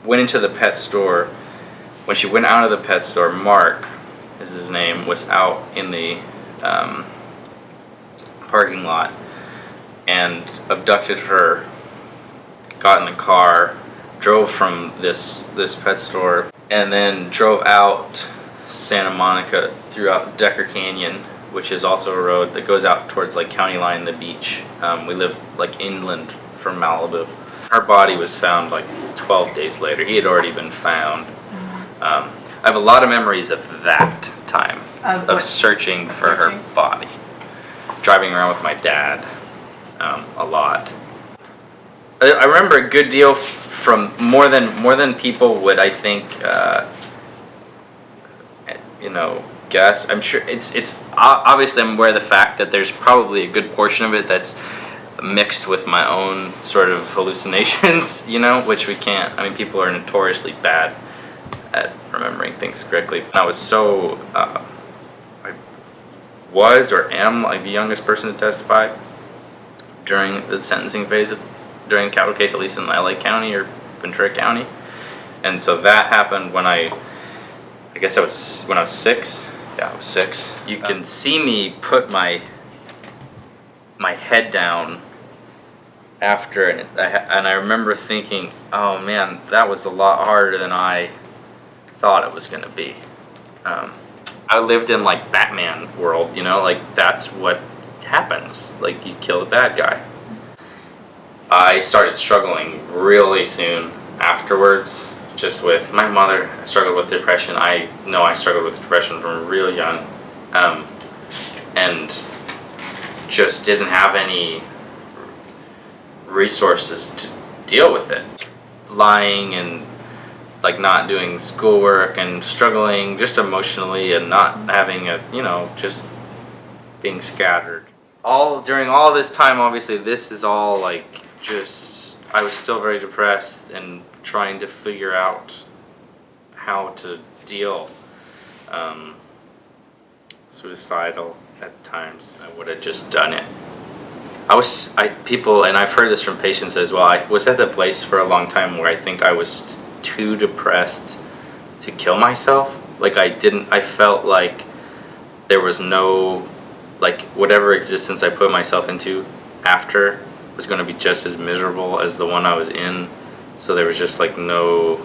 went into the pet store. When she went out of the pet store, Mark is his name, was out in the parking lot and abducted her, got in a car, drove from this pet store, and then drove out Santa Monica throughout Decker Canyon, which is also a road that goes out towards like County Line, the beach. We live like inland from Malibu. Her body was found like 12 days later. He had already been found. I have a lot of memories of that time, of searching for her body. Driving around with my dad a lot. I remember a good deal from more than people would, I think, guess. I'm sure it's obviously I'm aware of the fact that there's probably a good portion of it that's mixed with my own sort of hallucinations, which we can't. I mean, people are notoriously bad at remembering things correctly. I was so I was or am like the youngest person to testify during the sentencing phase during a capital case, at least in LA County or Ventura County. And so that happened when I guess when I was 6. Yeah, I was 6. You can see me put my head down after, and I remember thinking, oh man, that was a lot harder than I thought it was going to be. I lived in like Batman world, like that's what happens. Like you kill the bad guy. I started struggling really soon afterwards, just with my mother. I struggled with depression. I know I struggled with depression from real young, and just didn't have any resources to deal with it. Lying and like not doing schoolwork and struggling just emotionally and not having just being scattered. During all this time, obviously, this is all like I was still very depressed and trying to figure out how to deal. Suicidal at times. I would have just done it. People, and I've heard this from patients as well, I was at the place for a long time where I think I was too depressed to kill myself. Like I felt like there was no, like whatever existence I put myself into after was going to be just as miserable as the one I was in. So there was just like no